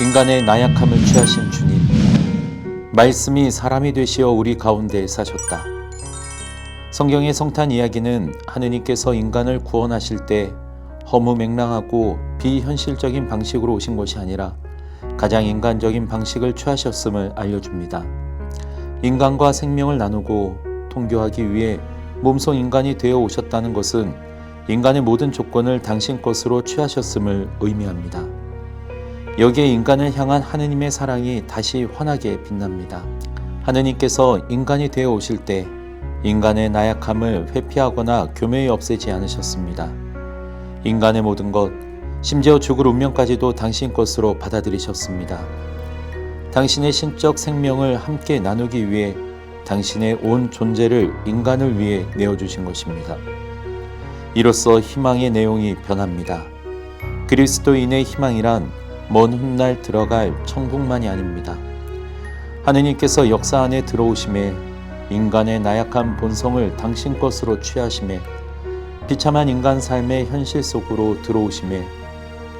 인간의 나약함을 취하신 주님, 말씀이 사람이 되시어 우리 가운데 사셨다. 성경의 성탄 이야기는 하느님께서 인간을 구원하실 때 허무맹랑하고 비현실적인 방식으로 오신 것이 아니라 가장 인간적인 방식을 취하셨음을 알려줍니다. 인간과 생명을 나누고 통교하기 위해 몸소 인간이 되어 오셨다는 것은 인간의 모든 조건을 당신 것으로 취하셨음을 의미합니다. 여기에 인간을 향한 하느님의 사랑이 다시 환하게 빛납니다. 하느님께서 인간이 되어 오실 때 인간의 나약함을 회피하거나 교묘히 없애지 않으셨습니다. 인간의 모든 것, 심지어 죽을 운명까지도 당신 것으로 받아들이셨습니다. 당신의 신적 생명을 함께 나누기 위해 당신의 온 존재를 인간을 위해 내어주신 것입니다. 이로써 희망의 내용이 변합니다. 그리스도인의 희망이란 먼 훗날 들어갈 천국만이 아닙니다. 하느님께서 역사 안에 들어오심에 인간의 나약한 본성을 당신 것으로 취하심에 비참한 인간 삶의 현실 속으로 들어오심에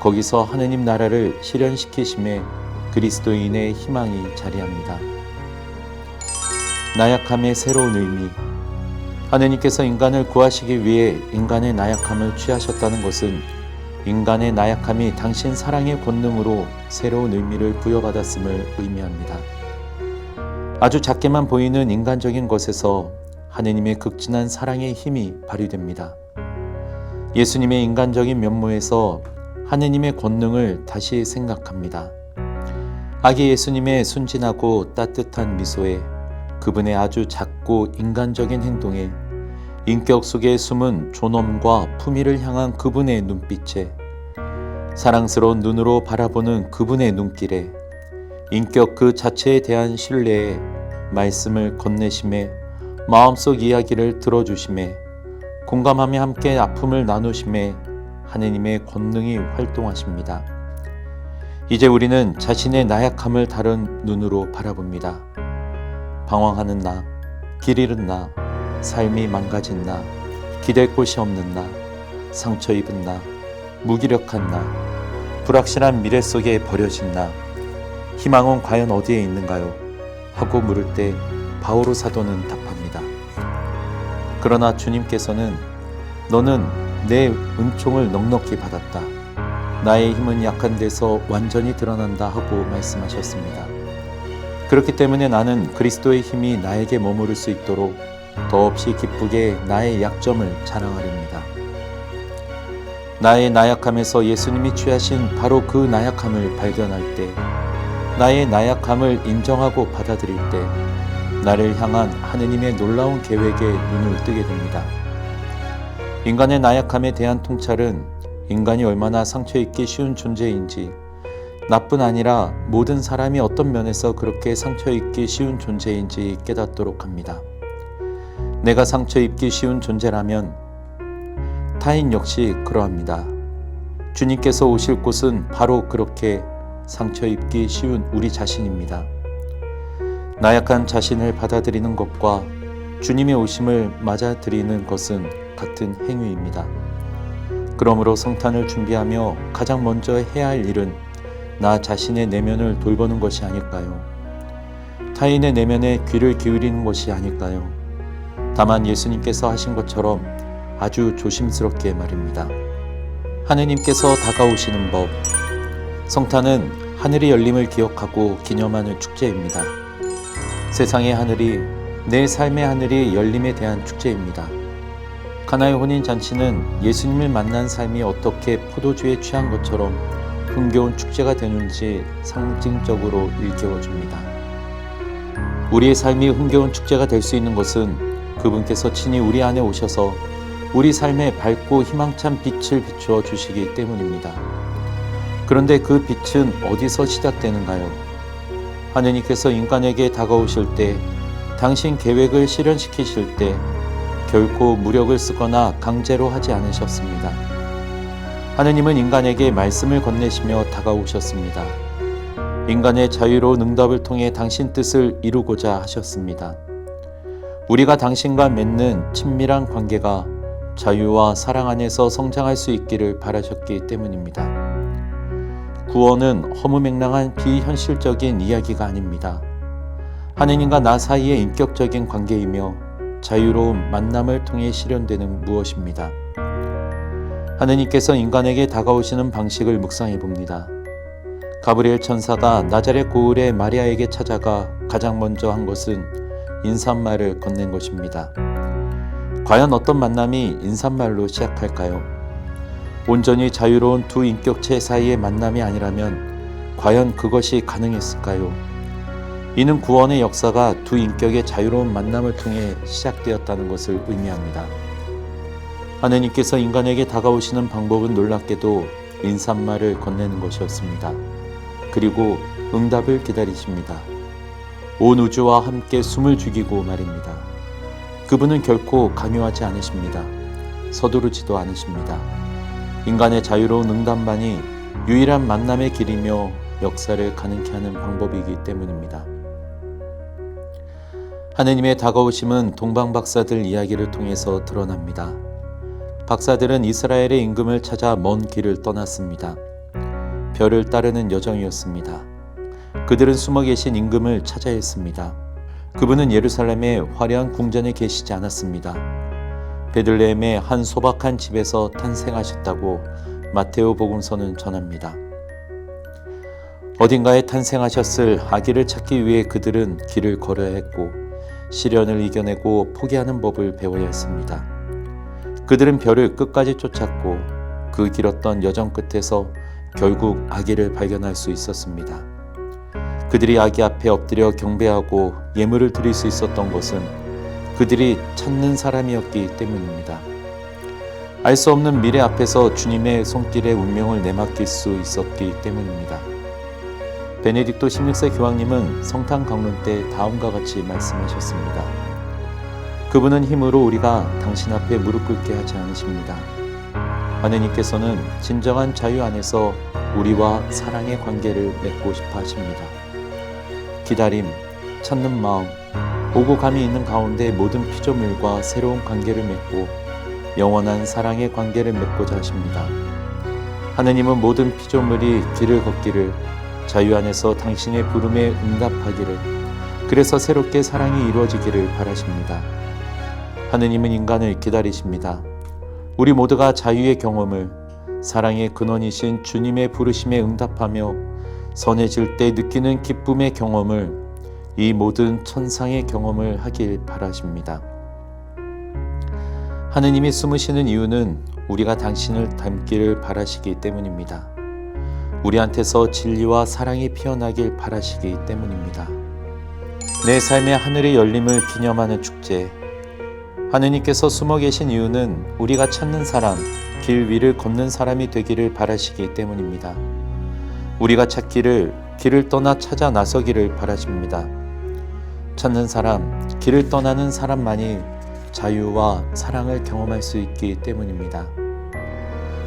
거기서 하느님 나라를 실현시키심에 그리스도인의 희망이 자리합니다. 나약함의 새로운 의미. 하느님께서 인간을 구하시기 위해 인간의 나약함을 취하셨다는 것은 인간의 나약함이 당신 사랑의 권능으로 새로운 의미를 부여받았음을 의미합니다. 아주 작게만 보이는 인간적인 것에서 하느님의 극진한 사랑의 힘이 발휘됩니다. 예수님의 인간적인 면모에서 하느님의 권능을 다시 생각합니다. 아기 예수님의 순진하고 따뜻한 미소에 그분의 아주 작고 인간적인 행동에 인격 속에 숨은 존엄과 품위를 향한 그분의 눈빛에 사랑스러운 눈으로 바라보는 그분의 눈길에 인격 그 자체에 대한 신뢰에 말씀을 건네심에 마음속 이야기를 들어주심에 공감하며 함께 아픔을 나누심에 하느님의 권능이 활동하십니다. 이제 우리는 자신의 나약함을 다른 눈으로 바라봅니다. 방황하는 나, 길 잃은 나, 삶이 망가진 나, 기댈 곳이 없는 나, 상처 입은 나, 무기력한 나, 불확실한 미래 속에 버려진 나, 희망은 과연 어디에 있는가요? 하고 물을 때 바오로 사도는 답합니다. 그러나 주님께서는 너는 내 은총을 넉넉히 받았다. 나의 힘은 약한 데서 완전히 드러난다 하고 말씀하셨습니다. 그렇기 때문에 나는 그리스도의 힘이 나에게 머무를 수 있도록 더없이 기쁘게 나의 약점을 자랑하렵니다. 나의 나약함에서 예수님이 취하신 바로 그 나약함을 발견할 때, 나의 나약함을 인정하고 받아들일 때 나를 향한 하느님의 놀라운 계획에 눈을 뜨게 됩니다. 인간의 나약함에 대한 통찰은 인간이 얼마나 상처 입기 쉬운 존재인지, 나뿐 아니라 모든 사람이 어떤 면에서 그렇게 상처 입기 쉬운 존재인지 깨닫도록 합니다. 내가 상처 입기 쉬운 존재라면 타인 역시 그러합니다. 주님께서 오실 곳은 바로 그렇게 상처 입기 쉬운 우리 자신입니다. 나약한 자신을 받아들이는 것과 주님의 오심을 맞아들이는 것은 같은 행위입니다. 그러므로 성탄을 준비하며 가장 먼저 해야 할 일은 나 자신의 내면을 돌보는 것이 아닐까요? 타인의 내면에 귀를 기울이는 것이 아닐까요? 다만 예수님께서 하신 것처럼 아주 조심스럽게 말입니다. 하느님께서 다가오시는 법. 성탄은 하늘의 열림을 기억하고 기념하는 축제입니다. 세상의 하늘이, 내 삶의 하늘이 열림에 대한 축제입니다. 가나의 혼인잔치는 예수님을 만난 삶이 어떻게 포도주에 취한 것처럼 흥겨운 축제가 되는지 상징적으로 일깨워줍니다. 우리의 삶이 흥겨운 축제가 될 수 있는 것은 그분께서 친히 우리 안에 오셔서 우리 삶에 밝고 희망찬 빛을 비추어 주시기 때문입니다. 그런데 그 빛은 어디서 시작되는가요? 하느님께서 인간에게 다가오실 때, 당신 계획을 실현시키실 때 결코 무력을 쓰거나 강제로 하지 않으셨습니다. 하느님은 인간에게 말씀을 건네시며 다가오셨습니다. 인간의 자유로운 응답을 통해 당신 뜻을 이루고자 하셨습니다. 우리가 당신과 맺는 친밀한 관계가 자유와 사랑 안에서 성장할 수 있기를 바라셨기 때문입니다. 구원은 허무맹랑한 비현실적인 이야기가 아닙니다. 하느님과 나 사이의 인격적인 관계이며 자유로운 만남을 통해 실현되는 무엇입니다. 하느님께서 인간에게 다가오시는 방식을 묵상해 봅니다. 가브리엘 천사가 나자렛 고을의 마리아에게 찾아가 가장 먼저 한 것은 인사말을 건넨 것입니다. 과연 어떤 만남이 인사말로 시작할까요? 온전히 자유로운 두 인격체 사이의 만남이 아니라면 과연 그것이 가능했을까요? 이는 구원의 역사가 두 인격의 자유로운 만남을 통해 시작되었다는 것을 의미합니다. 하느님께서 인간에게 다가오시는 방법은 놀랍게도 인사말을 건네는 것이었습니다. 그리고 응답을 기다리십니다. 온 우주와 함께 숨을 죽이고 말입니다. 그분은 결코 강요하지 않으십니다. 서두르지도 않으십니다. 인간의 자유로운 응답만이 유일한 만남의 길이며 역사를 가능케 하는 방법이기 때문입니다. 하느님의 다가오심은 동방 박사들 이야기를 통해서 드러납니다. 박사들은 이스라엘의 임금을 찾아 먼 길을 떠났습니다. 별을 따르는 여정이었습니다. 그들은 숨어 계신 임금을 찾아야 했습니다. 그분은 예루살렘의 화려한 궁전에 계시지 않았습니다. 베들레헴의 한 소박한 집에서 탄생하셨다고 마테오 복음서는 전합니다. 어딘가에 탄생하셨을 아기를 찾기 위해 그들은 길을 걸어야 했고 시련을 이겨내고 포기하는 법을 배워야 했습니다. 그들은 별을 끝까지 쫓았고 그 길었던 여정 끝에서 결국 아기를 발견할 수 있었습니다. 그들이 아기 앞에 엎드려 경배하고 예물을 드릴 수 있었던 것은 그들이 찾는 사람이었기 때문입니다. 알 수 없는 미래 앞에서 주님의 손길에 운명을 내맡길 수 있었기 때문입니다. 베네딕토 16세 교황님은 성탄 강론 때 다음과 같이 말씀하셨습니다. 그분은 힘으로 우리가 당신 앞에 무릎 꿇게 하지 않으십니다. 하느님께서는 진정한 자유 안에서 우리와 사랑의 관계를 맺고 싶어 하십니다. 기다림, 찾는 마음, 오고 감이 있는 가운데 모든 피조물과 새로운 관계를 맺고 영원한 사랑의 관계를 맺고자 하십니다. 하느님은 모든 피조물이 길을 걷기를 자유 안에서 당신의 부름에 응답하기를 그래서 새롭게 사랑이 이루어지기를 바라십니다. 하느님은 인간을 기다리십니다. 우리 모두가 자유의 경험을 사랑의 근원이신 주님의 부르심에 응답하며 선해질 때 느끼는 기쁨의 경험을 이 모든 천상의 경험을 하길 바라십니다. 하느님이 숨으시는 이유는 우리가 당신을 닮기를 바라시기 때문입니다. 우리한테서 진리와 사랑이 피어나길 바라시기 때문입니다. 내 삶의 하늘의 열림을 기념하는 축제. 하느님께서 숨어 계신 이유는 우리가 찾는 사람, 길 위를 걷는 사람이 되기를 바라시기 때문입니다. 우리가 찾기를 길을 떠나 찾아 나서기를 바라십니다. 찾는 사람, 길을 떠나는 사람만이 자유와 사랑을 경험할 수 있기 때문입니다.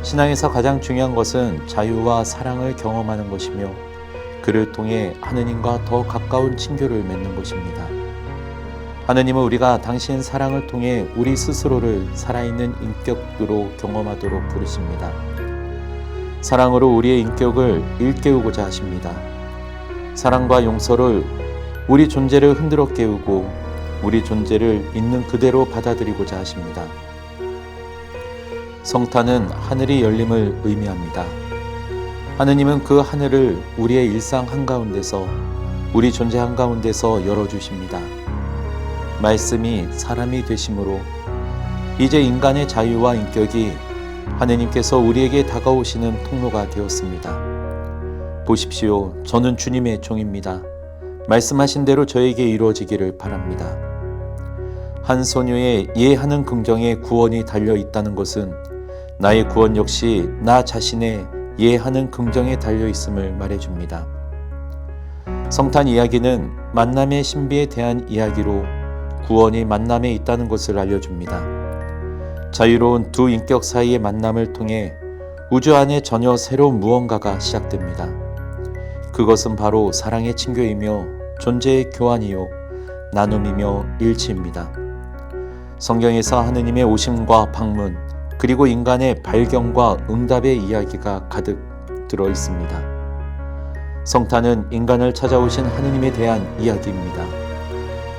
신앙에서 가장 중요한 것은 자유와 사랑을 경험하는 것이며 그를 통해 하느님과 더 가까운 친교를 맺는 것입니다. 하느님은 우리가 당신 사랑을 통해 우리 스스로를 살아있는 인격으로 경험하도록 부르십니다. 사랑으로 우리의 인격을 일깨우고자 하십니다. 사랑과 용서를 우리 존재를 흔들어 깨우고 우리 존재를 있는 그대로 받아들이고자 하십니다. 성탄은 하늘의 열림을 의미합니다. 하느님은 그 하늘을 우리의 일상 한가운데서 우리 존재 한가운데서 열어주십니다. 말씀이 사람이 되심으로 이제 인간의 자유와 인격이 하느님께서 우리에게 다가오시는 통로가 되었습니다. 보십시오. 저는 주님의 종입니다. 말씀하신 대로 저에게 이루어지기를 바랍니다. 한 소녀의 예하는 긍정에 구원이 달려 있다는 것은 나의 구원 역시 나 자신의 예하는 긍정에 달려 있음을 말해줍니다. 성탄 이야기는 만남의 신비에 대한 이야기로 구원이 만남에 있다는 것을 알려줍니다. 자유로운 두 인격 사이의 만남을 통해 우주 안에 전혀 새로운 무언가가 시작됩니다. 그것은 바로 사랑의 친교이며 존재의 교환이요 나눔이며 일치입니다. 성경에서 하느님의 오심과 방문 그리고 인간의 발견과 응답의 이야기가 가득 들어 있습니다. 성탄은 인간을 찾아오신 하느님에 대한 이야기입니다.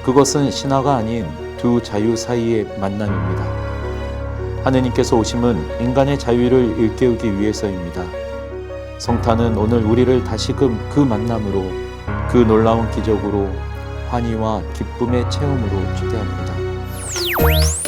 그것은 신화가 아닌 두 자유 사이의 만남입니다. 하느님께서 오심은 인간의 자유를 일깨우기 위해서입니다. 성탄은 오늘 우리를 다시금 그 만남으로, 그 놀라운 기적으로, 환희와 기쁨의 체험으로 초대합니다.